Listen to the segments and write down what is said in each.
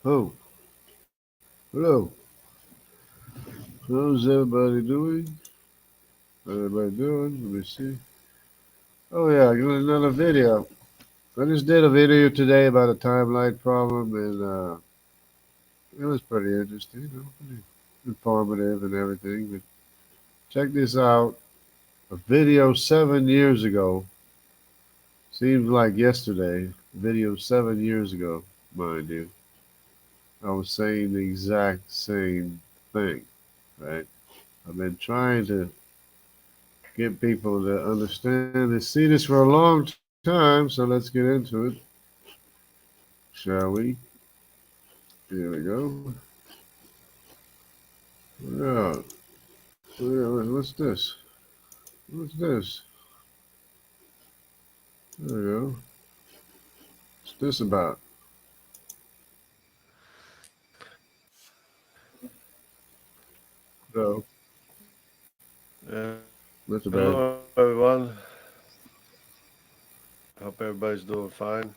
Oh, hello. How's everybody doing? How's everybody doing? Let me see. Oh yeah, I got another video. I just did a video today about a timeline problem, and it was pretty interesting, pretty informative and everything. But check this out: a video 7 years ago. Seems like yesterday. Video 7 years ago, mind you. I was saying the exact same thing, right? I've been trying to get people to understand and see this for a long time. So let's get into it, shall we? Here we go. Yeah. What's this? What's this? There we go. What's this about? No, that's bad. Hello, everyone. Hope everybody's doing fine.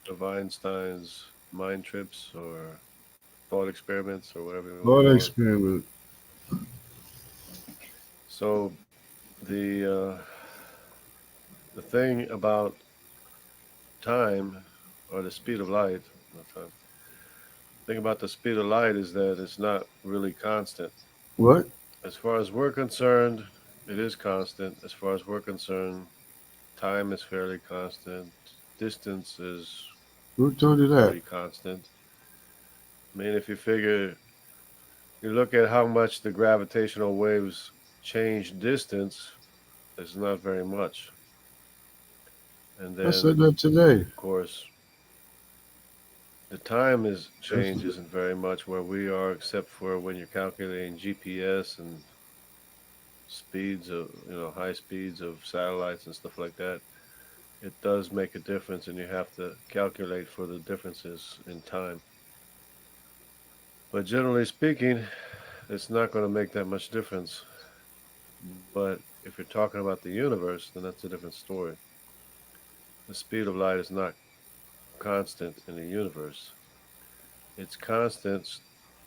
Of Einstein's mind trips or thought experiments or whatever you want to Thought call it. experiment. So the thing about time or the speed of light, not time. The thing about the speed of light is that it's not really constant. What? As far as we're concerned, it is constant. As far as we're concerned, time is fairly constant. Distance is Who told you that? pretty constant. I mean, if you figure, you look at how much the gravitational waves change distance, it's not very much. And I said then, that today. of course, the time is That's, change isn't very much where we are, except for when you're calculating GPS and speeds of, high speeds of satellites and stuff like that. It does make a difference, and you have to calculate for the differences in time. But generally speaking, it's not going to make that much difference. But if you're talking about the universe, then that's a different story. The speed of light is not constant in the universe. It's constant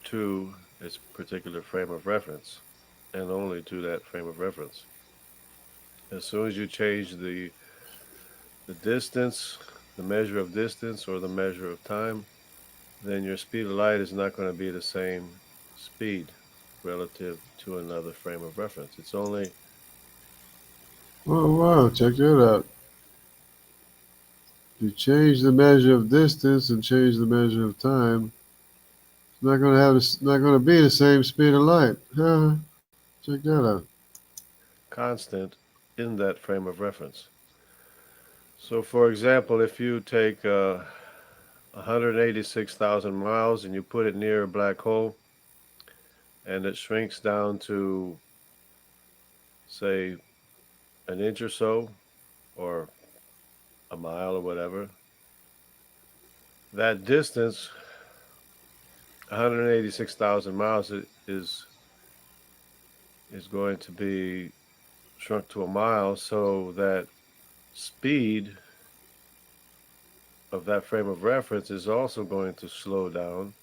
to its particular frame of reference and only to that frame of reference. As soon as you change the distance, the measure of distance or the measure of time, then your speed of light is not going to be the same speed relative to another frame of reference. It's only oh wow, check that out. You change the measure of distance and change the measure of time. It's not gonna have. Not gonna be the same speed of light. Check that out. constant in that frame of reference. So, for example, if you take 186,000 miles and you put it near a black hole and it shrinks down to, say, an inch or so, or a mile or whatever, that distance, 186,000 miles, is going to be shrunk to a mile, so that speed of that frame of reference is also going to slow down.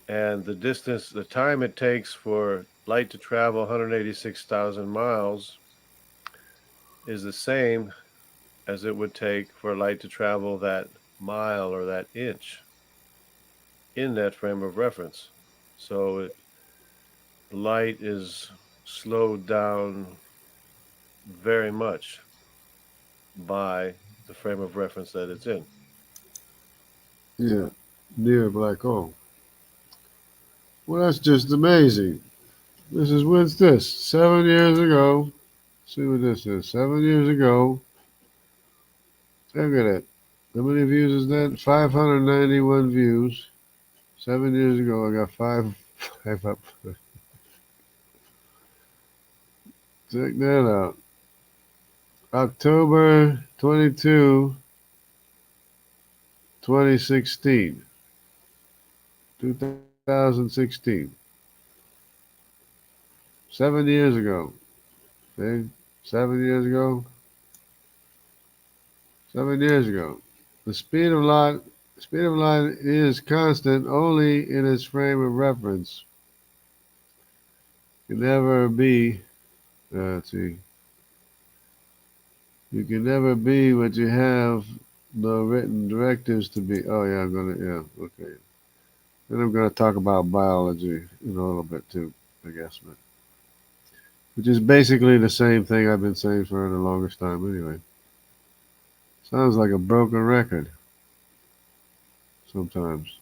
And the distance, the time it takes for light to travel 186,000 miles is the same as it would take for light to travel that mile or that inch in that frame of reference. So light is slowed down very much by the frame of reference that it's in. Yeah, near a black hole. Well, that's just amazing. This is what's this? 7 years ago. See what this is. 7 years ago. Look at it. How many views is that? 591 views. 7 years ago, I got five up. Check that out. October 22, 2016. 2016. 7 years ago. See? 7 years ago. 7 years ago. The speed of light. Speed of light is constant only in its frame of reference. Can never be. Let's see. You can never be what you have no written directives to be. Oh yeah, I'm gonna. Yeah, okay. Then I'm gonna talk about biology in a little bit too, I guess, but which is basically the same thing I've been saying for the longest time anyway. Sounds like a broken record sometimes.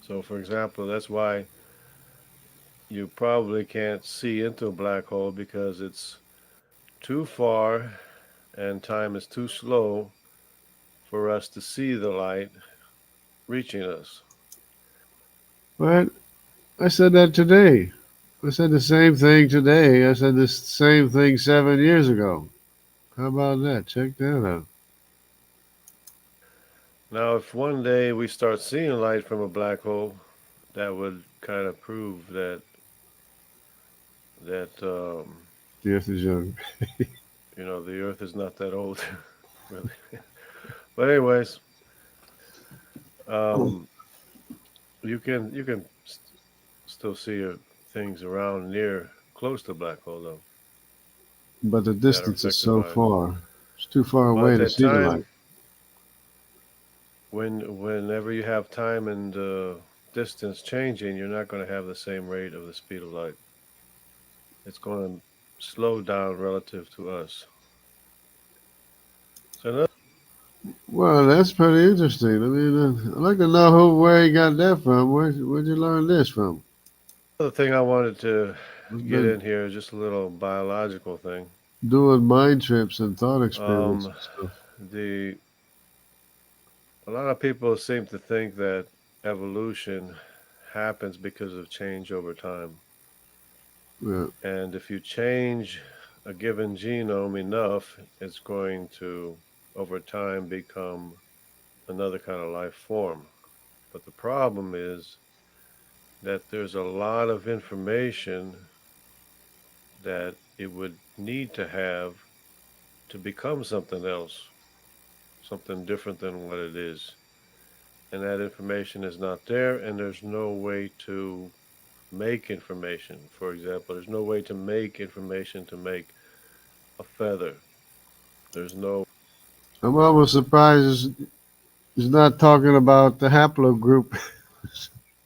So, for example, that's why you probably can't see into a black hole because it's too far and time is too slow for us to see the light reaching us. But I said that today. I said the same thing today. I said the same thing 7 years ago. How about that? Check that out. Now, if one day we start seeing light from a black hole, that would kind of prove that The Earth is young. the Earth is not that old, really. But anyways, um, you can still see things around near close to black hole though But the that are distance is affected so by it. far. It's too far Well, at away to that see the light. time, whenever you have time and distance changing, you're not going to have the same rate of the speed of light. It's going to slow down relative to us. So Well, that's pretty interesting. I mean, I'd like to know where he got that from. Where'd you learn this from? another thing I wanted to Must have get been in here is just a little biological thing. doing mind trips and thought experiments Um, and stuff. the A lot of people seem to think that evolution happens because of change over time. Yeah. And if you change a given genome enough, it's going to, over time, become another kind of life form. But the problem is that there's a lot of information that it would need to have to become something else, something different than what it is. And that information is not there, and there's no way to make information. For example, there's no way to make information to make a feather. There's no I'm almost surprised he's not talking about the haplogroup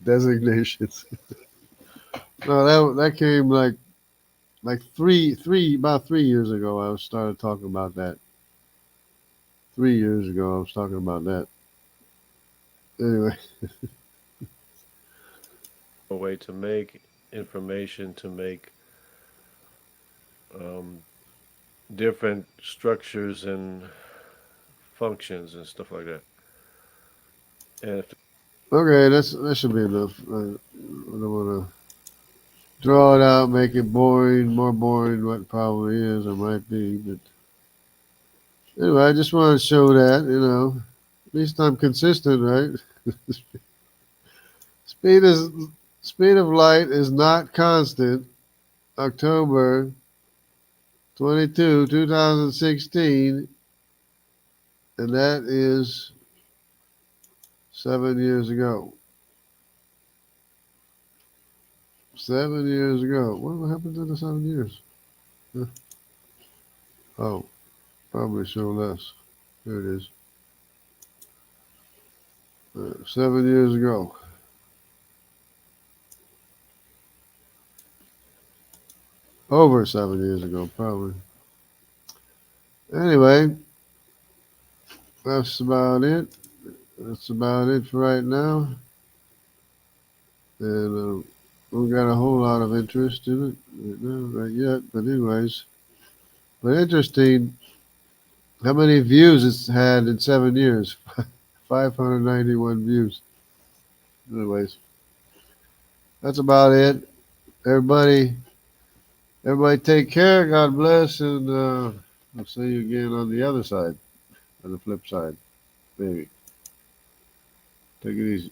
designations. No, that came like three about 3 years ago. I started talking about that. 3 years ago, I was talking about that. Anyway, way to make information to make um, different structures and functions and stuff like that. And if okay, that should be enough. I don't want to draw it out, make it boring, more boring than what it probably is or might be. But anyway, I just want to show that at least I'm consistent, right? Speed is speed of light is not constant. October 22, 2016, and that is 7 years ago. 7 years ago. What happened to the 7 years? Huh? Oh, probably show less. Here it is. 7 years ago. Over 7 years ago, probably. Anyway, that's about it. That's about it for right now. And we got a whole lot of interest in it right now, right yet. But anyways, but interesting how many views it's had in 7 years. 591 views. Anyways, that's about it. Everybody, everybody take care. God bless. And I'll see you again on the other side, on the flip side. Maybe. Take it easy.